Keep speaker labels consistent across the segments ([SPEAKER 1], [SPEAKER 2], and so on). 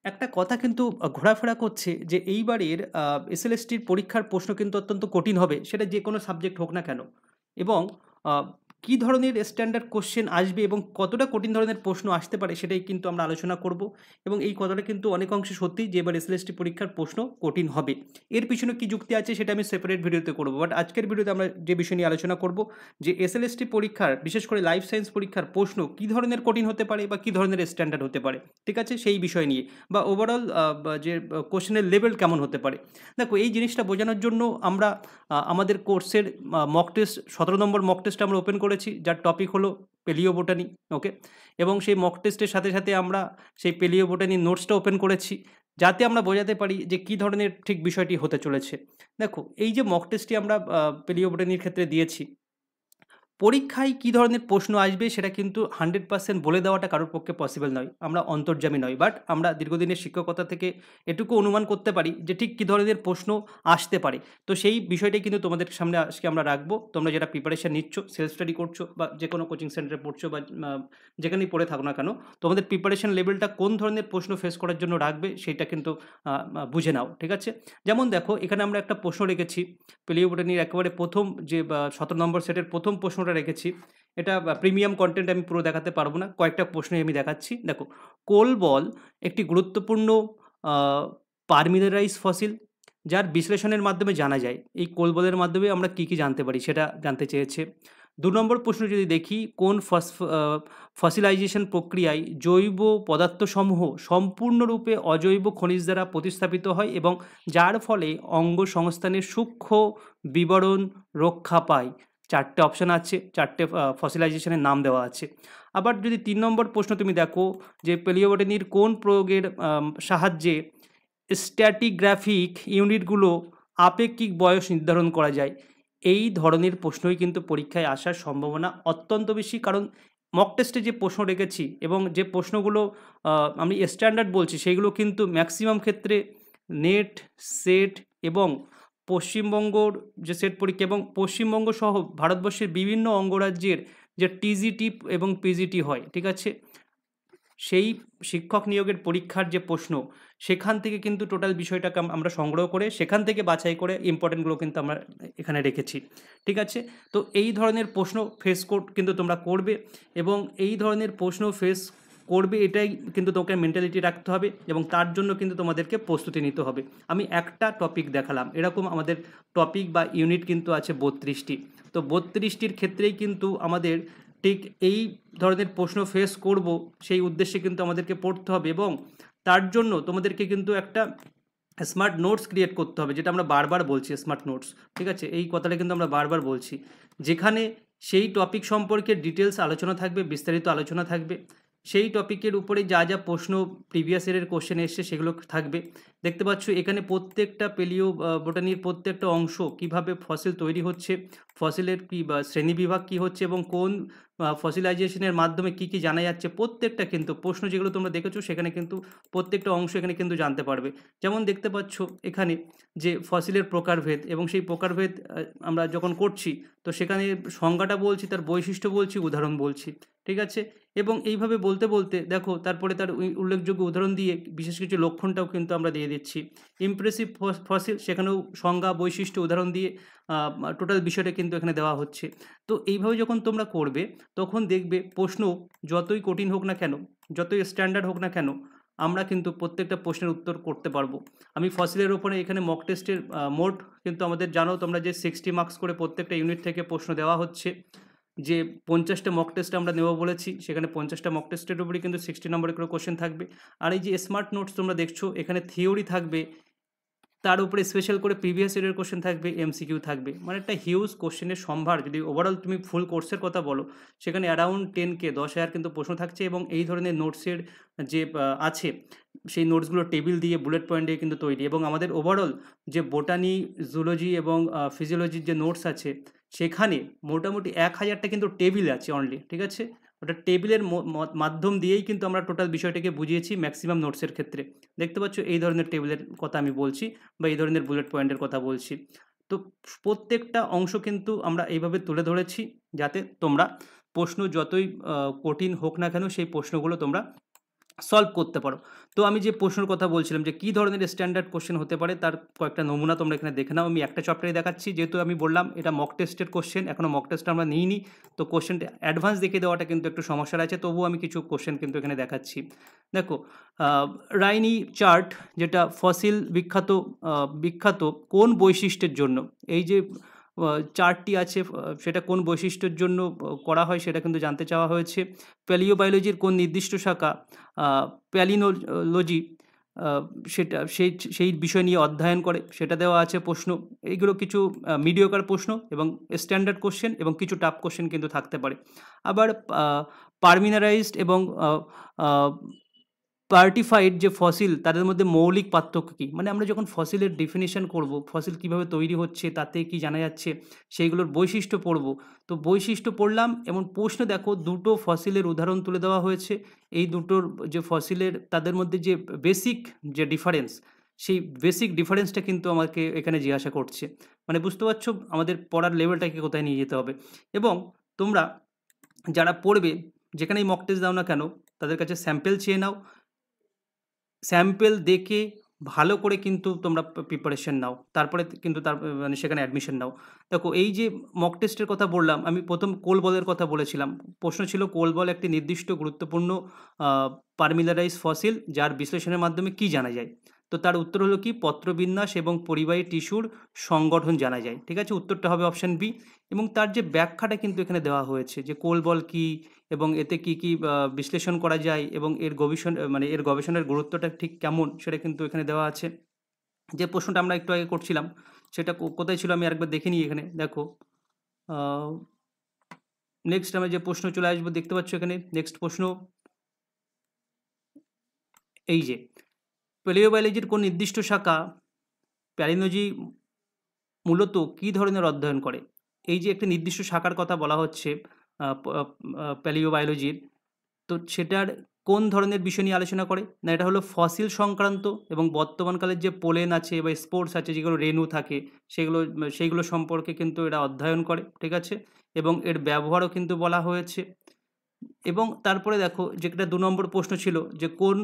[SPEAKER 1] একটা কথা কিন্তু ঘোরাফেরা করছে যে এইবারের এসএলএসটির পরীক্ষার প্রশ্ন কিন্তু অত্যন্ত কঠিন হবে, সেটা যে কোনো সাবজেক্ট হোক না কেন। এবং আ কী ধরনের স্ট্যান্ডার্ড কোয়েশ্চেন আসবে এবং কতটা কঠিন ধরনের প্রশ্ন আসতে পারে সেটাই কিন্তু আমরা আলোচনা করব। এবং এই কথাটা কিন্তু অনেক অংশে সত্যি যে এবার এসএলএসটি পরীক্ষার প্রশ্ন কঠিন হবে। এর পিছনে কি যুক্তি আছে সেটা আমি সেপারেট ভিডিওতে করব। বাট আজকের ভিডিওতে আমরা যে বিষয় নিয়ে আলোচনা করব যে এসএলএসটি পরীক্ষার বিশেষ করে লাইফ সায়েন্স পরীক্ষার প্রশ্ন কী ধরনের কঠিন হতে পারে বা কী ধরনের স্ট্যান্ডার্ড হতে পারে। ঠিক আছে? সেই বিষয় নিয়ে বা ওভারঅল যে কোশ্চেনের লেভেল কেমন হতে পারে। দেখো এই জিনিসটা বোঝানোর জন্য আমরা আমাদের কোর্সের মক টেস্ট ১৭ নম্বর মক টেস্ট আমরা ওপেন করেছি, যার টপিক হলো পেলিও বোটানি। ওকে? এবং সেই মক টেস্টের সাথে সাথে আমরা সেই পেলিও বোটানির নোটসটা ওপেন করেছি, যাতে আমরা বোঝাতে পারি যে কী ধরনের ঠিক বিষয়টি হতে চলেছে। দেখো এই যে মক টেস্টটি আমরা পেলিও বোটানির ক্ষেত্রে দিয়েছি, পরীক্ষায় কী ধরনের প্রশ্ন আসবে সেটা কিন্তু 100% বলে দেওয়াটা কারোর পক্ষে পসিবল নয়। আমরা অন্তর্যামী নই। বাট আমরা দীর্ঘদিনের শিক্ষকতা থেকে এটুকু অনুমান করতে পারি যে ঠিক কী ধরনের প্রশ্ন আসতে পারে। তো সেই বিষয়টাই কিন্তু তোমাদের সামনে আজকে আমরা রাখবো। তোমরা যারা প্রিপারেশন নিচ্ছ, সেলফ স্টাডি করছো বা যেকোনো কোচিং সেন্টারে পড়ছো বা যেখানেই পড়ে থাকো না কেন, তোমাদের প্রিপারেশন লেভেলটা কোন ধরনের প্রশ্ন ফেস করার জন্য রাখবে সেইটা কিন্তু আ আ বুঝে নাও। ঠিক আছে? যেমন দেখো এখানে আমরা একটা প্রশ্ন রেখেছি পেলিও বোটানির একেবারে ১ম যে ১৭ নম্বর সেটের ১ম প্রশ্নটা রেখেছি। এটা প্রিমিয়াম কনটেন্ট আমি পুরো দেখাতে পারব না। কয়েকটা প্রশ্নই আমি দেখাচ্ছি। দেখো, কোল বল একটি গুরুত্বপূর্ণ আ পারমিনারাইজ ফসিল, যার বিশ্লেষণের মাধ্যমে জানা যায়। এই কোল বলের মাধ্যমে আমরা কী জানতে পারি সেটা জানতে চেয়েছে। ২ নম্বর প্রশ্ন যদি দেখি, কোন ফসিলাইজেশন প্রক্রিয়ায় জৈব পদার্থসমূহ সম্পূর্ণরূপে অজৈব খনিজ দ্বারা প্রতিস্থাপিত হয় এবং যার ফলে অঙ্গ সংস্থানের সূক্ষ্ম বিবরণ রক্ষা পায়? ৪ টে অপশন আছে, ৪ টে ফসিলাইজেশনের নাম দেওয়া আছে। আবার যদি ৩ নম্বর প্রশ্ন তুমি দেখো যে পেলিওবটানির কোন প্রয়োগের সাহায্যে স্ট্র্যাটিগ্রাফিক ইউনিটগুলো আপেক্ষিক বয়স নির্ধারণ করা যায়? এই ধরনের প্রশ্নই কিন্তু পরীক্ষায় আসার সম্ভাবনা অত্যন্ত বেশি। কারণ মক টেস্টে যে প্রশ্ন রেখেছি এবং যে প্রশ্নগুলো আমি স্ট্যান্ডার্ড বলছি সেগুলো কিন্তু ম্যাক্সিমাম ক্ষেত্রে নেট, সেট এবং পশ্চিমবঙ্গর যে সেট পরীক্ষা এবং পশ্চিমবঙ্গ সহ ভারতবর্ষের বিভিন্ন অঙ্গরাজ্যের যে টিজিটি এবং পিজিটি হয়, ঠিক আছে? সেই শিক্ষক নিয়োগের পরীক্ষার যে প্রশ্ন, সেখান থেকে কিন্তু টোটাল বিষয়টাকে আমরা সংগ্রহ করে সেখান থেকে বাছাই করে ইম্পোর্টেন্টগুলো কিন্তু আমরা এখানে রেখেছি। ঠিক আছে? তো এই ধরনের প্রশ্ন ফেস কিন্তু তোমরা করবে এবং এই ধরনের প্রশ্ন ফেস করবে এটাই কিন্তু তোমাকে মেন্টালিটি রাখতে হবে এবং তার জন্য কিন্তু তোমাদেরকে প্রস্তুতি নিতে হবে। আমি একটা টপিক দেখালাম। এরকম আমাদের টপিক বা ইউনিট কিন্তু আছে ৩২ টি। তো ৩২ টির ক্ষেত্রেই কিন্তু আমাদের ঠিক এই ধরনের প্রশ্ন ফেস করব, সেই উদ্দেশ্যে কিন্তু আমাদেরকে পড়তে হবে এবং তার জন্য তোমাদেরকে কিন্তু একটা স্মার্ট নোটস ক্রিয়েট করতে হবে, যেটা আমরা বারবার বলছি স্মার্ট নোটস। ঠিক আছে? এই কথাটা কিন্তু আমরা বারবার বলছি। যেখানে সেই টপিক সম্পর্কে ডিটেলস আলোচনা থাকবে, বিস্তারিত আলোচনা থাকবে। সেই টপিকের উপরে যা যা প্রশ্ন প্রিভিয়াস ইয়ারের কোশ্চেন এসছে সেগুলো থাকবে। দেখতে পাচ্ছ এখানে প্রত্যেকটা পেলিও বোটানির প্রত্যেকটা অংশ কিভাবে ফসিল তৈরি হচ্ছে, ফসিলের কি বা শ্রেণীবিভাগ কী হচ্ছে এবং কোন ফসিলাইজেশনের মাধ্যমে কী জানা যাচ্ছে, প্রত্যেকটা কিন্তু প্রশ্ন যেগুলো তোমরা দেখেছো সেখানে কিন্তু প্রত্যেকটা অংশ এখানে কিন্তু জানতে পারবে। যেমন দেখতে পাচ্ছ এখানে যে ফসিলের প্রকারভেদ এবং সেই প্রকারভেদ আমরা যখন করছি তো সেখানে সংজ্ঞাটা বলছি, তার বৈশিষ্ট্য বলছি, উদাহরণ বলছি। ঠিক আছে? এবং এইভাবে বলতে বলতে দেখো তারপরে তার উল্লেখযোগ্য উদাহরণ দিয়ে বিশেষ কিছু লক্ষণটাও কিন্তু আমরা দিয়ে দিচ্ছি। ইমপ্রেসিভ ফসিল, সেখানেও সংজ্ঞা, বৈশিষ্ট্য, উদাহরণ দিয়ে টোটাল বিষয়টা কিন্তু এখানে দেওয়া হচ্ছে। তো এইভাবে যখন তোমরা করবে তখন দেখবে প্রশ্ন যতই কঠিন হোক না কেন, যতই স্ট্যান্ডার্ড হোক না কেন, আমরা কিন্তু প্রত্যেকটা প্রশ্নের উত্তর করতে পারবো। আমি ফসিলের উপরে এখানে মক টেস্টের মোট কিন্তু আমাদের জানো তোমরা যে 60 মার্কস করে প্রত্যেকটা ইউনিট থেকে প্রশ্ন দেওয়া হচ্ছে। যে ৫০টা মক টেস্ট আমরা নেব বলেছি, সেখানে ৫০টা মক টেস্টের উপরেই কিন্তু 60 নম্বরের করে কোশ্চেন থাকবে। আর এই যে স্মার্ট নোটস তোমরা দেখছো, এখানে থিওরি থাকবে, তার উপরে স্পেশাল করে প্রিভিয়াস ইয়ারের কোশ্চেন থাকবে, এমসিকিউ থাকবে। মানে একটা হিউজ কোশ্চেনের সম্ভার, যদি ওভারঅল তুমি ফুল কোর্সের কথা বলো, সেখানে অ্যারাউন্ড 10K ১০,০০০ কিন্তু প্রশ্ন থাকছে এবং এই ধরনের নোটসের যে আছে, সেই নোটসগুলো টেবিল দিয়ে বুলেট পয়েন্ট দিয়ে কিন্তু তৈরি এবং আমাদের ওভারঅল যে বোটানি, জুলজি এবং ফিজিওলজির যে নোটস আছে, সেখানে মোটামুটি ১,০০০টা কিন্তু টেবিল আছে অনলি। ঠিক আছে? ওটা টেবিলের মাধ্যম দিয়েই কিন্তু আমরা টোটাল বিষয়টাকে বুঝিয়েছি ম্যাক্সিমাম নোটসের ক্ষেত্রে। দেখতে পাচ্ছ এই ধরনের টেবিলের কথা আমি বলছি বা এই ধরনের বুলেট পয়েন্টের কথা বলছি। তো প্রত্যেকটা অংশ কিন্তু আমরা এইভাবে তুলে ধরেছি, যাতে তোমরা প্রশ্ন যতই কঠিন হোক না কেন সেই প্রশ্নগুলো তোমরা সলভ করতে পারো। তো আমি যে প্রশ্নের কথা বলছিলাম যে কী ধরনের স্ট্যান্ডার্ড কোশ্চেন হতে পারে তার কয়েকটা নমুনা তোমরা এখানে দেখে নাও। আমি একটা চ্যাপ্টারে দেখাচ্ছি, যেহেতু আমি বললাম এটা মক টেস্টের কোশ্চেন, এখনও মক টেস্ট আমরা নিইনি, তো কোশ্চেনটা অ্যাডভান্স দেখিয়ে দেওয়াটা কিন্তু একটু সমস্যার আছে, তবুও আমি কিছু কোশ্চেন কিন্তু এখানে দেখাচ্ছি। দেখো, রাইনি চার্ট, যেটা ফসিল বিখ্যাত কোন বৈশিষ্ট্যের জন্য, এই যে চার্টটি আছে সেটা কোন বৈশিষ্ট্যের জন্য করা হয় সেটা কিন্তু জানতে চাওয়া হয়েছে। প্যালিওবায়োলজির কোন নির্দিষ্ট শাখা প্যালিনোলজি সেটা সেই বিষয় নিয়ে অধ্যয়ন করে, সেটা দেওয়া আছে প্রশ্ন। এইগুলো কিছু মিডিওকার প্রশ্ন এবং স্ট্যান্ডার্ড কোশ্চেন এবং কিছু টাফ কোশ্চেন কিন্তু থাকতে পারে। আবার পারমিনারাইজড এবং পার্টিফাইড যে ফসিল তাদের মধ্যে মৌলিক পার্থক্য কী, মানে আমরা যখন ফসিলের ডেফিনিশন করব, ফসিল কীভাবে তৈরি হচ্ছে তাতে কি জানা যাচ্ছে, সেইগুলোর বৈশিষ্ট্য পড়ব। তো বৈশিষ্ট্য পড়লাম এবং প্রশ্ন দেখো, দুটো ফসিলের উদাহরণ তুলে দেওয়া হয়েছে। এই দুটোর যে ফসিলের তাদের মধ্যে যে বেসিক যে ডিফারেন্স, সেই বেসিক ডিফারেন্সটা কিন্তু আমাকে এখানে জিজ্ঞাসা করছে। মানে বুঝতে পারছো আমাদের পড়ার লেভেলটাকে কোথায় নিয়ে যেতে হবে। এবং তোমরা যারা পড়বে, যেখানেই মক টেস্ট দাও না কেন, তাদের কাছে স্যাম্পেল চেয়ে নাও, স্যাম্পেল দেখে ভালো করে কিন্তু তোমরা প্রিপারেশন নাও, তারপরে কিন্তু মানে সেখানে অ্যাডমিশন নাও। দেখো, এই যে মক টেস্টের কথা বললাম, আমি প্রথম কোল বলের কথা বলেছিলাম। প্রশ্ন ছিল কোল বল একটি নির্দিষ্ট গুরুত্বপূর্ণ পারমিলারাইজ ফসিল যার বিশ্লেষণের মাধ্যমে কি জানা যায়। তো তার উত্তর হলো কি, পত্রবিন্যাস এবং পরিবাহী টিস্যুর সংগঠন জানা যায়। ঠিক আছে, উত্তরটা হবে অপশান বি। এবং তার যে ব্যাখ্যাটা কিন্তু এখানে দেওয়া হয়েছে, যে কোল বল কী এবং এতে কি কি বিশ্লেষণ করা যায় এবং এর মানে এর গবেষণার গুরুত্বটা ঠিক কেমন, সেটা কিন্তু এখানে দেওয়া আছে। যে প্রশ্নটা আমরা একটু আগে করছিলাম সেটা কোথায় ছিল আমি আরেকবার দেখে নিই। এখানে দেখো, নেক্সট আমি যে প্রশ্ন চলে আসবো, দেখতে পাচ্ছ এখানে নেক্সট প্রশ্ন এই যে, প্যালিওবায়োলজির কোন নির্দিষ্ট শাখা প্যালিনোলজি মূলত কী ধরনের অধ্যয়ন করে। এই যে একটা নির্দিষ্ট শাখার কথা বলা হচ্ছে প্যালিওবায়োলজির, তো সেটার কোন ধরনের বিষয় নিয়ে আলোচনা করে না, এটা হলো ফসিল সংক্রান্ত এবং বর্তমানকালের যে পোলেন আছে বা স্পোর্টস আছে, যেগুলো রেণু থাকে, সেইগুলো সম্পর্কে কিন্তু এরা অধ্যয়ন করে। ঠিক আছে, এবং এর ব্যবহারও কিন্তু বলা হয়েছে। এবং তারপরে দেখো, যেটা 2 নম্বর প্রশ্ন ছিল, যে কোন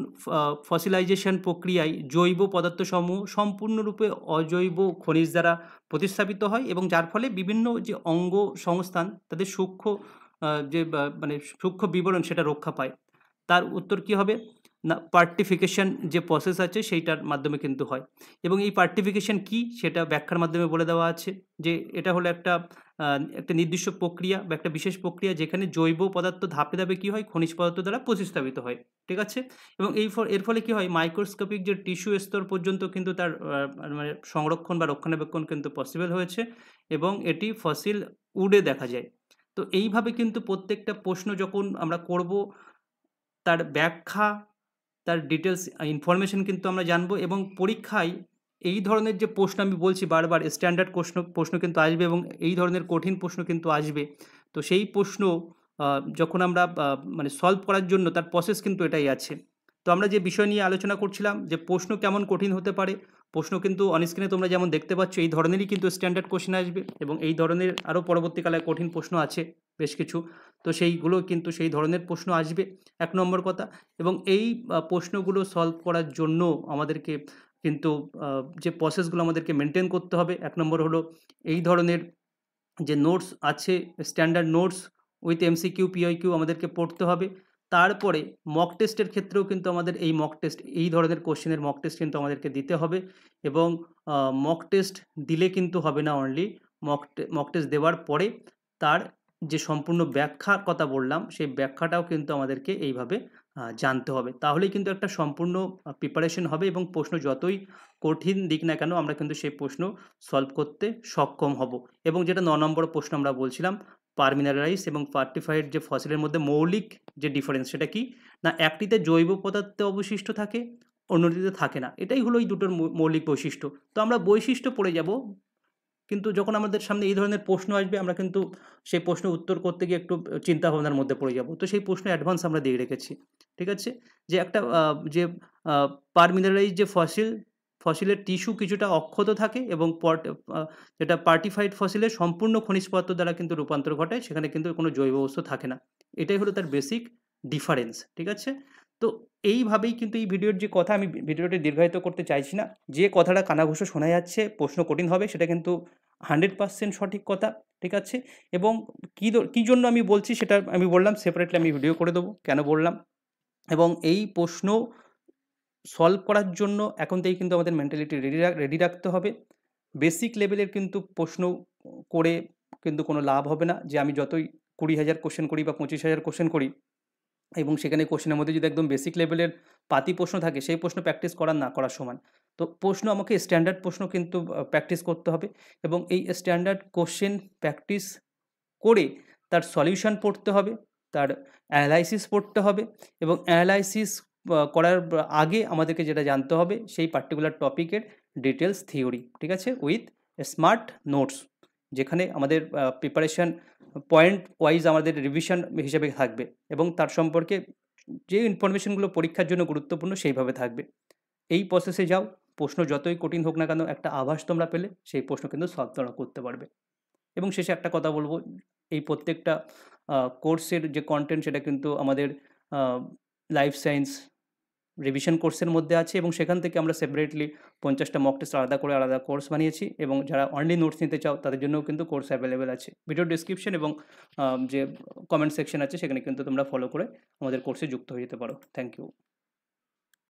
[SPEAKER 1] ফসিলাইজেশন প্রক্রিয়ায় জৈব পদার্থসমূহ সম্পূর্ণরূপে অজৈব খনিজ দ্বারা প্রতিস্থাপিত হয় এবং যার ফলে বিভিন্ন যে অঙ্গ সংস্থান তাদের সূক্ষ্ম যে মানে সূক্ষ্ম বিবরণ সেটা রক্ষা পায়। তার উত্তর কি হবে না, পার্টিফিকেশন যে প্রসেস আছে সেইটার মাধ্যমে কিন্তু হয়। এবং এই পার্টিফিকেশন কি সেটা ব্যাখ্যার মাধ্যমে বলে দেওয়া আছে, যে এটা হলো একটা নির্দিষ্ট প্রক্রিয়া বা একটা বিশেষ প্রক্রিয়া যেখানে জৈব পদার্থ ধাপে ধাপে কী হয়, খনিজ পদার্থ দ্বারা প্রতিস্থাপিত হয়। ঠিক আছে, এবং এর ফলে কী হয়, মাইক্রোস্কোপিক যে টিস্যু স্তর পর্যন্ত কিন্তু তার মানে সংরক্ষণ বা রক্ষণাবেক্ষণ কিন্তু পসিবল হয়েছে এবং এটি ফসিল উডে দেখা যায়। তো এইভাবে কিন্তু প্রত্যেকটা প্রশ্ন যখন আমরা করব, তার ব্যাখ্যা, তার ডিটেলস ইনফরমেশন কিন্তু আমরা জানবো। এবং পরীক্ষায় এই ধরনের যে প্রশ্ন আমি বলছি বারবার, স্ট্যান্ডার্ড প্রশ্ন কিন্তু আসবে এবং এই ধরনের কঠিন প্রশ্ন কিন্তু আসবে। তো সেই প্রশ্ন যখন আমরা মানে সলভ করার জন্য তার প্রসেস কিন্তু এটাই আছে। তো আমরা যে বিষয় নিয়ে আলোচনা করছিলাম, যে প্রশ্ন কেমন কঠিন হতে পারে, প্রশ্ন কিন্তু অনস্ক্রিনে তোমরা যেমন দেখতে পাচ্ছ এই ধরনেরই কিন্তু স্ট্যান্ডার্ড কোশ্চেন আসবে এবং এই ধরনের আরও পরবর্তীকালে কঠিন প্রশ্ন আছে বেশ কিছু। তো সেইগুলো কিন্তু সেই ধরনের প্রশ্ন আসবে, 1 নম্বর কথা। এবং এই প্রশ্নগুলো সলভ করার জন্য আমাদেরকে কিন্তু যে প্রসেসগুলো আমাদেরকে মেনটেন করতে হবে, 1 নম্বর হলো এই ধরনের যে নোটস আছে, standard notes with MCQ PIQ আমাদেরকে পড়তে হবে। তারপরে মক টেস্টের ক্ষেত্রেও কিন্তু আমাদের এই ধরনের কোশ্চেনের মক টেস্ট কিন্তু আমাদেরকে দিতে হবে। এবং মক টেস্ট দিলে কিন্তু হবে না, অনলি মক টেস্ট দেওয়ার পরে তার যে সম্পূর্ণ ব্যাখ্যার কথা বললাম, সেই ব্যাখ্যাটাও কিন্তু আমাদেরকে এইভাবে জানতে হবে। তাহলেই কিন্তু একটা সম্পূর্ণ প্রিপারেশন হবে এবং প্রশ্ন যতই কঠিন দিক না কেন, আমরা কিন্তু সেই প্রশ্ন সলভ করতে সক্ষম হব। এবং যেটা 9 নম্বর প্রশ্ন আমরা বলছিলাম, পারমিনারাইজ এবং পার্টিফাইড যে ফসিলের মধ্যে মৌলিক যে ডিফারেন্স সেটা কি না, একটিতে জৈব পদার্থ অবশিষ্ট থাকে, অন্যটিতে থাকে না। এটাই হলো এই দুটোর মৌলিক বৈশিষ্ট্য। তো আমরা বৈশিষ্ট্য পড়ে যাব, কিন্তু যখন আমাদের সামনে এই ধরনের প্রশ্ন আসবে, আমরা কিন্তু সেই প্রশ্নের উত্তর করতে গিয়ে একটু চিন্তা ভাবনার মধ্যে পড়ে যাব। তো সেই প্রশ্ন অ্যাডভান্স আমরা দিয়ে রেখেছি। ঠিক আছে, যে একটা যে পারমিনারাইজ যে ফসিলের টিস্যু কিছুটা অক্ষত থাকে এবং যেটা পার্টিফাইড ফসিলের সম্পূর্ণ খনিজ পদার্থ দ্বারা কিন্তু রূপান্তর ঘটায়, সেখানে কিন্তু কোনো জৈব বস্তু থাকে না। এটাই হলো তার বেসিক ডিফারেন্স। ঠিক আছে, তো এইভাবেই কিন্তু এই ভিডিওর যে কথা, আমি ভিডিওটি দীর্ঘায়িত করতে চাইছি না। যে কথাটা কানাঘুষো শোনা যাচ্ছে প্রশ্ন কঠিন হবে সেটা কিন্তু 100% সঠিক কথা, ঠিক আছে? এবং কী জন্য আমি বলছি সেটা আমি বললাম, সেপারেটলি আমি ভিডিও করে দেবো, কেন বললাম? এবং এই প্রশ্ন সলভ করার জন্য এখন থেকেই কিন্তু আমাদের মেন্টালিটি রেডি রাখতে হবে। বেসিক লেভেলের কিন্তু প্রশ্ন করে কিন্তু কোনো লাভ হবে না, যে আমি যতই 20,000 কোয়েশ্চেন করি বা 25,000 কোয়েশ্চেন করি এবং সেখানে কোশ্চেনের মধ্যে যদি একদম বেসিক লেভেলের পাতি প্রশ্ন থাকে, সেই প্রশ্ন প্র্যাকটিস করার না করার সমান। তো প্রশ্ন আমাকে স্ট্যান্ডার্ড প্রশ্ন কিন্তু প্র্যাকটিস করতে হবে এবং এই স্ট্যান্ডার্ড কোশ্চেন প্র্যাকটিস করে তার সলিউশন পড়তে হবে, তার অ্যানালাইসিস পড়তে হবে এবং অ্যানালাইসিস করার আগে আমাদেরকে যেটা জানতে হবে সেই পার্টিকুলার টপিকের ডিটেলস থিওরি, ঠিক আছে? উইথ স্মার্ট নোটস, যেখানে আমাদের প্রিপারেশন পয়েন্ট ওয়াইজ আমাদের রিভিশন হিসেবে থাকবে এবং তার সম্পর্কে যে ইনফরমেশনগুলো পরীক্ষার জন্য গুরুত্বপূর্ণ সেইভাবে থাকবে। এই প্রসেসে যাও, প্রশ্ন যতই কঠিন হোক না কেন একটা আভাস তোমরা পেলে সেই প্রশ্ন কিন্তু সলভ তোমরা করতে পারবে। এবং শেষে একটা কথা বলবো, এই প্রত্যেকটা কোর্সের যে কন্টেন্ট সেটা কিন্তু আমাদের লাইফ সায়েন্স রিভিশন কোর্সের মধ্যে আছে এবং সেখান থেকে আমরা সেপারেটলি 50টা মক টেস্ট আলাদা করে আলাদা কোর্স বানিয়েছি এবং যারা অনলি নোটস নিতে চাও তাদের জন্যও কিন্তু কোর্স অ্যাভেলেবেল আছে। ভিডিও ডেসক্রিপশন এবং যে কমেন্ট সেকশন আছে সেখানে কিন্তু তোমরা ফলো করে আমাদের কোর্সে যুক্ত হয়ে যেতে পারো। Thank you.